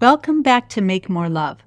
Welcome back to Make More Love.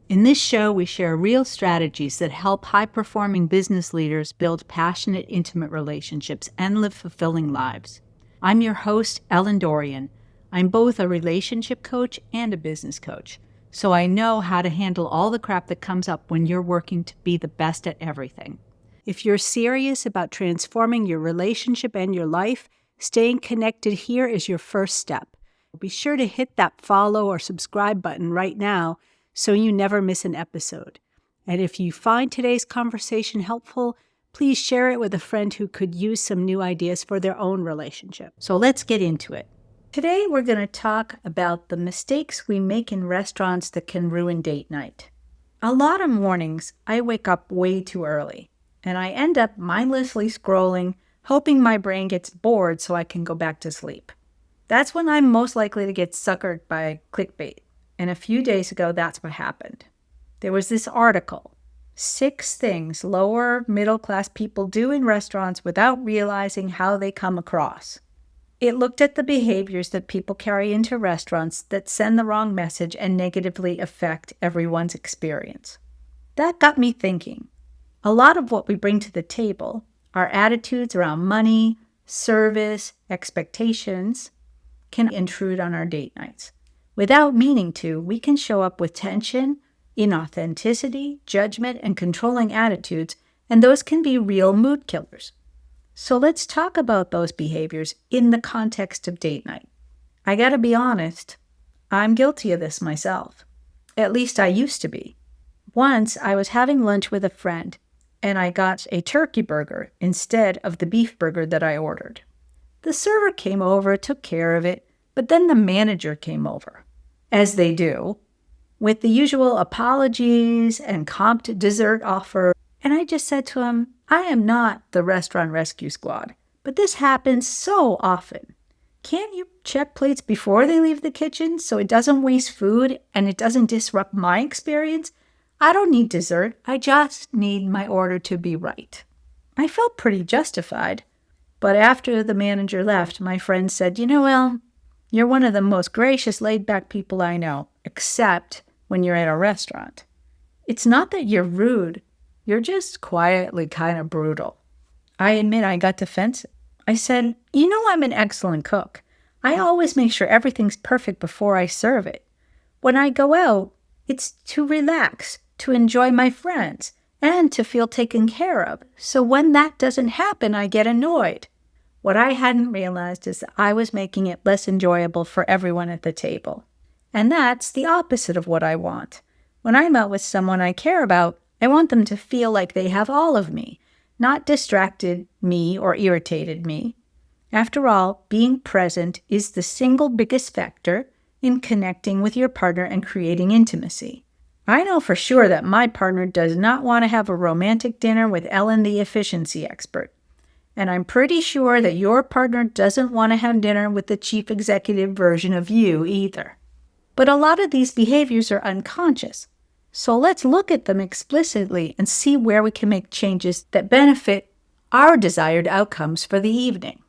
In this show, we share real strategies that help high-performing business leaders build passionate, intimate relationships and live fulfilling lives. I'm your host, Dorian. I'm both a relationship coach and a business coach, so I know how to handle all the crap that comes up when you're working to be the best at everything. If you're serious about transforming your relationship and your life, staying connected here is your first step. Be sure to hit that follow or subscribe button right now so you never miss an episode. And if you find today's conversation helpful, please share it with a friend who could use some new ideas for their own relationship. So let's get into it. Today we're going to talk about the mistakes we make in restaurants that can ruin date night. A lot of mornings I wake up way too early, and I end up mindlessly scrolling, hoping my brain gets bored so I can go back to sleep. That's when I'm most likely to get suckered by clickbait. And a few days ago, that's what happened. There was this article, 6 things lower middle class people do in restaurants without realizing how they come across. It looked at the behaviors that people carry into restaurants that send the wrong message and negatively affect everyone's experience. That got me thinking. A lot of what we bring to the table, our attitudes around money, service, expectations, can intrude on our date nights. Without meaning to, we can show up with tension, inauthenticity, judgment, and controlling attitudes, and those can be real mood killers. So let's talk about those behaviors in the context of date night. I gotta be honest, I'm guilty of this myself. At least I used to be. Once I was having lunch with a friend, and I got a turkey burger instead of the beef burger that I ordered. The server came over, took care of it, but then the manager came over, as they do, with the usual apologies and comped dessert offer. And I just said to him, I am not the restaurant rescue squad, but this happens so often. Can't you check plates before they leave the kitchen so it doesn't waste food and it doesn't disrupt my experience? I don't need dessert. I just need my order to be right. I felt pretty justified. But after the manager left, my friend said, you're one of the most gracious, laid-back people I know, except when you're at a restaurant. It's not that you're rude. You're just quietly kind of brutal. I admit I got defensive. I said, I'm an excellent cook. I always make sure everything's perfect before I serve it. When I go out, it's to relax, to enjoy my friends, and to feel taken care of. So when that doesn't happen, I get annoyed. What I hadn't realized is that I was making it less enjoyable for everyone at the table. And that's the opposite of what I want. When I'm out with someone I care about, I want them to feel like they have all of me, not distracted me or irritated me. After all, being present is the single biggest factor in connecting with your partner and creating intimacy. I know for sure that my partner does not want to have a romantic dinner with Ellen the efficiency expert. And I'm pretty sure that your partner doesn't want to have dinner with the chief executive version of you either. But a lot of these behaviors are unconscious. So let's look at them explicitly and see where we can make changes that benefit our desired outcomes for the evening.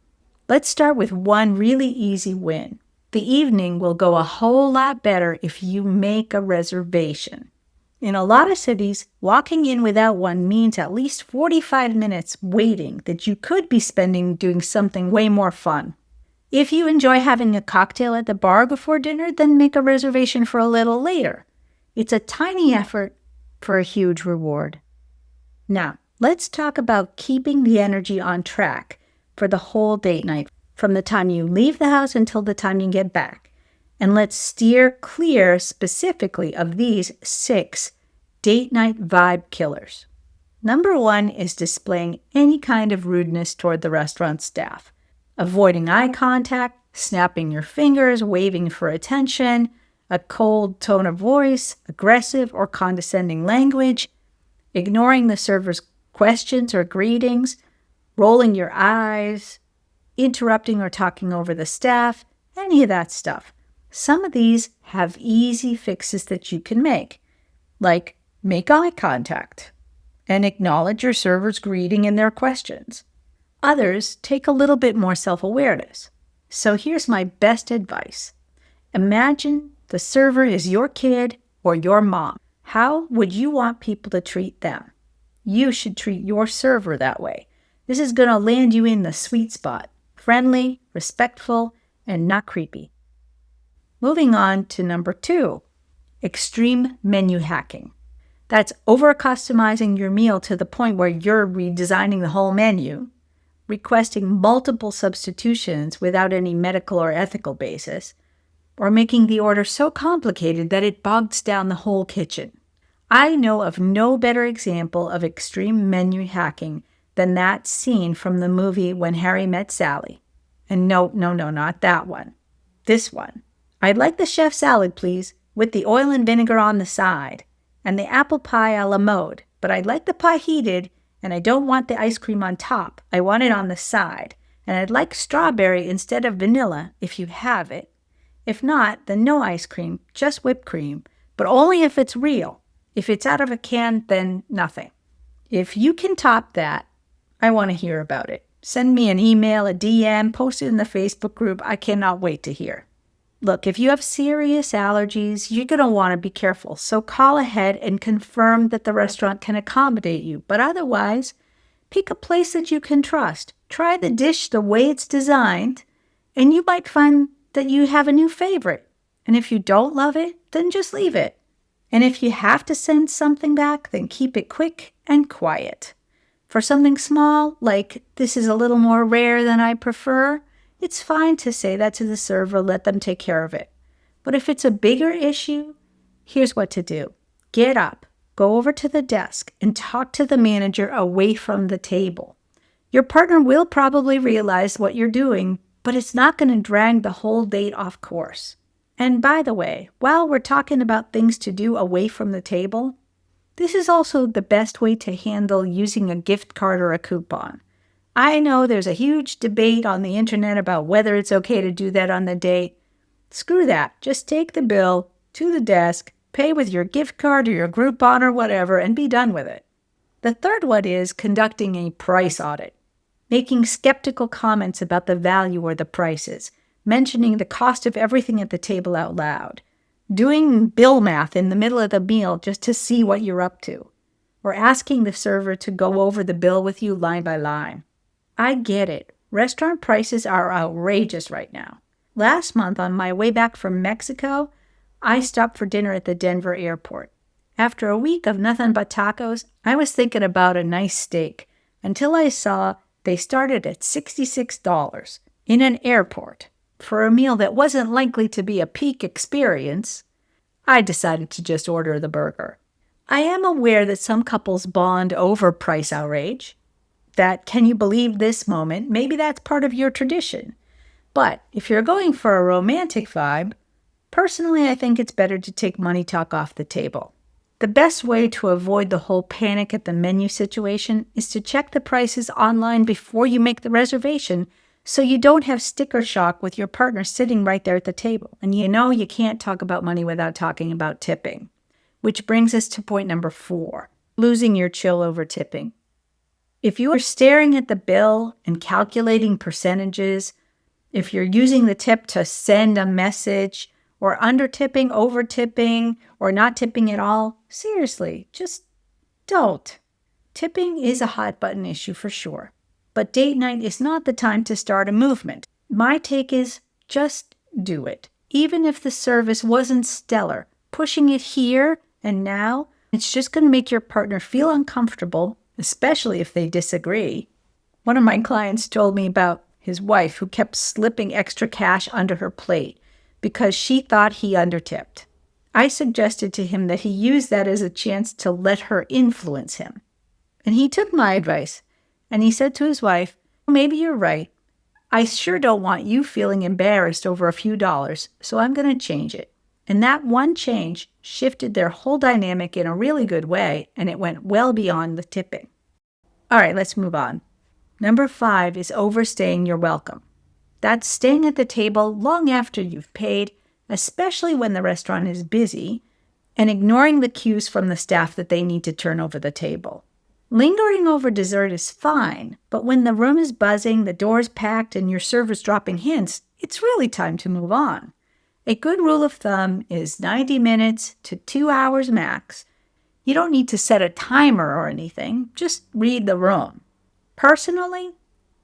Let's start with one really easy win. The evening will go a whole lot better if you make a reservation. In a lot of cities, walking in without one means at least 45 minutes waiting that you could be spending doing something way more fun. If you enjoy having a cocktail at the bar before dinner, then make a reservation for a little later. It's a tiny effort for a huge reward. Now, let's talk about keeping the energy on track for the whole date night, from the time you leave the house until the time you get back. And let's steer clear specifically of these 6 date night vibe killers. Number 1 is displaying any kind of rudeness toward the restaurant staff. Avoiding eye contact, snapping your fingers, waving for attention, a cold tone of voice, aggressive or condescending language, ignoring the server's questions or greetings, rolling your eyes, interrupting or talking over the staff, any of that stuff. Some of these have easy fixes that you can make, like make eye contact and acknowledge your server's greeting and their questions. Others take a little bit more self-awareness. So here's my best advice. Imagine The server is your kid or your mom. How would you want people to treat them? You should treat your server that way. This is going to land you in the sweet spot. Friendly, respectful, and not creepy. Moving on to number 2, extreme menu hacking. That's over-customizing your meal to the point where you're redesigning the whole menu, requesting multiple substitutions without any medical or ethical basis, or making the order so complicated that it bogs down the whole kitchen. I know of no better example of extreme menu hacking than that scene from the movie When Harry Met Sally. And no, not that one. This one. I'd like the chef salad, please, with the oil and vinegar on the side, and the apple pie a la mode, but I'd like the pie heated, and I don't want the ice cream on top. I want it on the side, and I'd like strawberry instead of vanilla, if you have it. If not, then no ice cream, just whipped cream, but only if it's real. If it's out of a can, then nothing. If you can top that, I want to hear about it. Send me an email, a DM, post it in the Facebook group. I cannot wait to hear. Look, if you have serious allergies, you're going to want to be careful. So call ahead and confirm that the restaurant can accommodate you. But otherwise, pick a place that you can trust. Try the dish the way it's designed, and you might find that you have a new favorite. And if you don't love it, then just leave it. And if you have to send something back, then keep it quick and quiet. For something small, like this is a little more rare than I prefer, it's fine to say that to the server, let them take care of it. But if it's a bigger issue, here's what to do. Get up, go over to the desk, and talk to the manager away from the table. Your partner will probably realize what you're doing, but it's not going to drag the whole date off course. And by the way, while we're talking about things to do away from the table, this is also the best way to handle using a gift card or a coupon. I know there's a huge debate on the internet about whether it's okay to do that on the date. Screw that. Just take the bill to the desk, pay with your gift card or your Groupon or whatever, and be done with it. The third one is conducting a price audit, making skeptical comments about the value or the prices, mentioning the cost of everything at the table out loud, doing bill math in the middle of the meal just to see what you're up to, or asking the server to go over the bill with you line by line. I get it. Restaurant prices are outrageous right now. Last month, on my way back from Mexico, I stopped for dinner at the Denver airport. After a week of nothing but tacos, I was thinking about a nice steak until I saw they started at $66 in an airport. For a meal that wasn't likely to be a peak experience, I decided to just order the burger. I am aware that some couples bond over price outrage. That, can you believe this moment? Maybe that's part of your tradition. But if you're going for a romantic vibe, personally, I think it's better to take money talk off the table. The best way to avoid the whole panic at the menu situation is to check the prices online before you make the reservation so you don't have sticker shock with your partner sitting right there at the table. And you know you can't talk about money without talking about tipping. Which brings us to point number 4, losing your chill over tipping. If you are staring at the bill and calculating percentages, if you're using the tip to send a message, or under-tipping, over-tipping, or not tipping at all, seriously, just don't. Tipping is a hot-button issue for sure, but date night is not the time to start a movement. My take is just do it. Even if the service wasn't stellar, pushing it here and now, it's just going to make your partner feel uncomfortable, especially if they disagree. One of my clients told me about his wife who kept slipping extra cash under her plate because she thought he undertipped. I suggested to him that he use that as a chance to let her influence him. And he took my advice, and he said to his wife, maybe you're right. I sure don't want you feeling embarrassed over a few dollars, so I'm going to change it. And that one change shifted their whole dynamic in a really good way, and it went well beyond the tipping. All right, let's move on. Number 5 is overstaying your welcome. That's staying at the table long after you've paid, especially when the restaurant is busy, and ignoring the cues from the staff that they need to turn over the table. Lingering over dessert is fine, but when the room is buzzing, the door's packed, and your server's dropping hints, it's really time to move on. A good rule of thumb is 90 minutes to 2 hours max. You don't need to set a timer or anything, just read the room. Personally,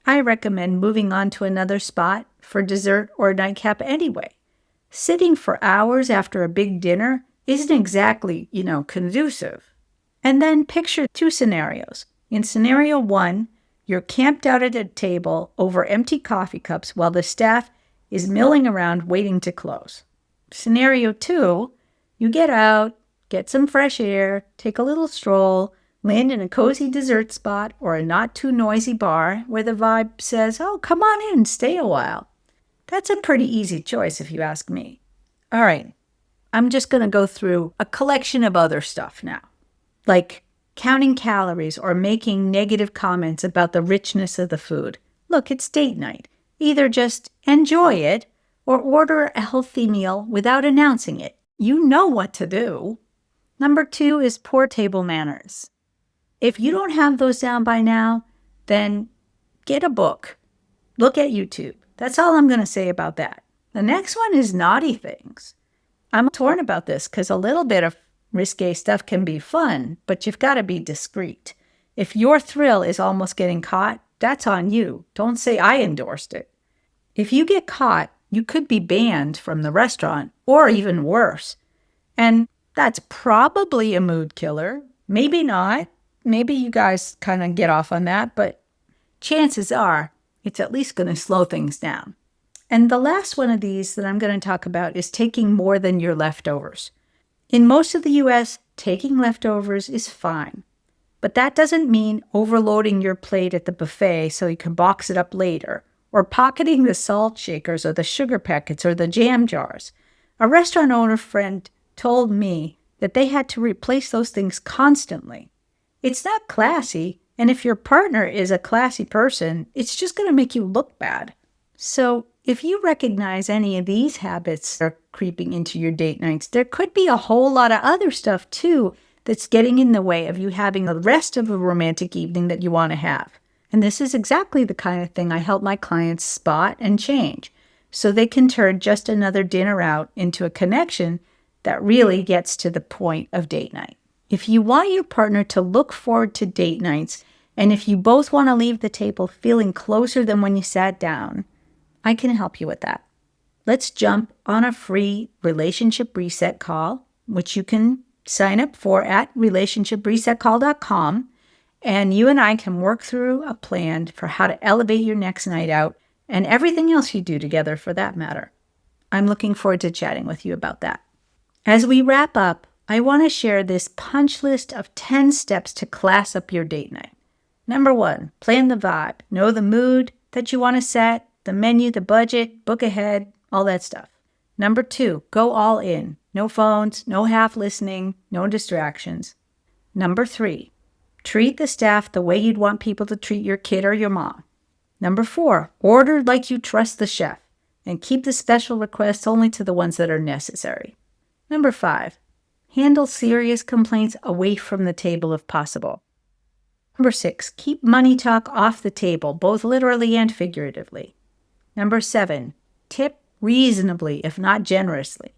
I recommend moving on to another spot for dessert or nightcap anyway. Sitting for hours after a big dinner isn't exactly, conducive. And then picture 2 scenarios. In scenario 1, you're camped out at a table over empty coffee cups while the staff is milling around waiting to close. Scenario 2, you get out, get some fresh air, take a little stroll, land in a cozy dessert spot or a not too noisy bar where the vibe says, "Oh, come on in, stay a while." That's a pretty easy choice if you ask me. All right, I'm just going to go through a collection of other stuff now, like counting calories or making negative comments about the richness of the food. Look, it's date night. Either just enjoy it or order a healthy meal without announcing it. You know what to do. Number 2 is poor table manners. If you don't have those down by now, then get a book. Look at YouTube. That's all I'm going to say about that. The next one is naughty things. I'm torn about this because a little bit of risque stuff can be fun, but you've got to be discreet. If your thrill is almost getting caught, that's on you. Don't say I endorsed it. If you get caught, you could be banned from the restaurant or even worse. And that's probably a mood killer. Maybe not. Maybe you guys kind of get off on that, but chances are it's at least going to slow things down. And the last one of these that I'm going to talk about is taking more than your leftovers. In most of the US, taking leftovers is fine, but that doesn't mean overloading your plate at the buffet so you can box it up later, or pocketing the salt shakers or the sugar packets or the jam jars. A restaurant owner friend told me that they had to replace those things constantly. It's not classy, and if your partner is a classy person, it's just going to make you look bad. So if you recognize any of these habits are creeping into your date nights, there could be a whole lot of other stuff too that's getting in the way of you having the rest of a romantic evening that you want to have. And this is exactly the kind of thing I help my clients spot and change so they can turn just another dinner out into a connection that really gets to the point of date night. If you want your partner to look forward to date nights, and if you both want to leave the table feeling closer than when you sat down, I can help you with that. Let's jump on a free relationship reset call, which you can sign up for at relationshipresetcall.com, and you and I can work through a plan for how to elevate your next night out and everything else you do together for that matter. I'm looking forward to chatting with you about that. As we wrap up, I want to share this punch list of 10 steps to class up your date night. Number 1, plan the vibe. Know the mood that you want to set, the menu, the budget, book ahead, all that stuff. Number 2, go all in. No phones, no half listening, no distractions. Number 3, treat the staff the way you'd want people to treat your kid or your mom. Number 4, order like you trust the chef and keep the special requests only to the ones that are necessary. Number 5, handle serious complaints away from the table if possible. Number 6, keep money talk off the table, both literally and figuratively. Number 7, tip reasonably, if not generously.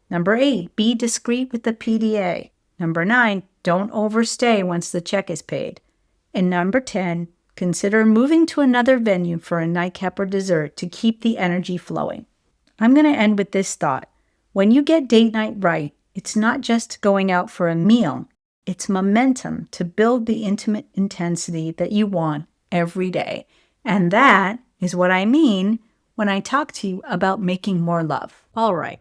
Number 8, be discreet with the PDA. Number 9, don't overstay once the check is paid. And number 10, consider moving to another venue for a nightcap or dessert to keep the energy flowing. I'm going to end with this thought. When you get date night right, it's not just going out for a meal. It's momentum to build the intimate intensity that you want every day. And that is what I mean when I talk to you about making more love. All right.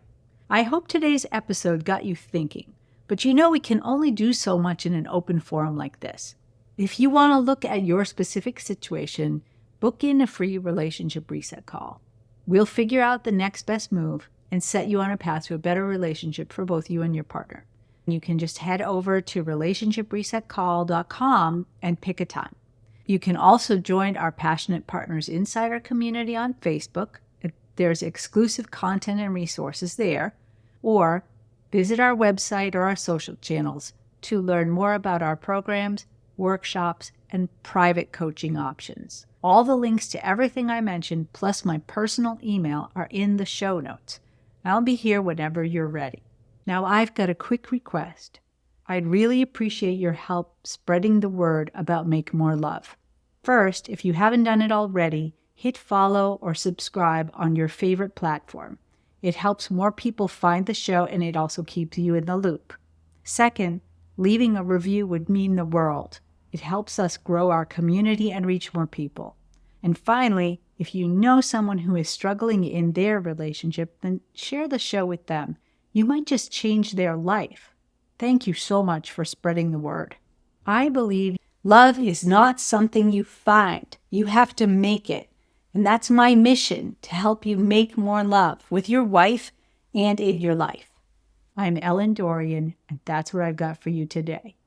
I hope today's episode got you thinking, but we can only do so much in an open forum like this. If you want to look at your specific situation, book in a free relationship reset call. We'll figure out the next best move and set you on a path to a better relationship for both you and your partner. You can just head over to relationshipresetcall.com and pick a time. You can also join our Passionate Partners Insider community on Facebook. There's exclusive content and resources there. Or visit our website or our social channels to learn more about our programs, workshops, and private coaching options. All the links to everything I mentioned, plus my personal email, are in the show notes. I'll be here whenever you're ready. Now, I've got a quick request. I'd really appreciate your help spreading the word about Make More Love. First, if you haven't done it already, hit follow or subscribe on your favorite platform. It helps more people find the show, and it also keeps you in the loop. Second, leaving a review would mean the world. It helps us grow our community and reach more people. And finally, if you know someone who is struggling in their relationship, then share the show with them. You might just change their life. Thank you so much for spreading the word. I believe love is not something you find. You have to make it. And that's my mission, to help you make more love with your wife and in your life. I'm Ellen Dorian, and that's what I've got for you today.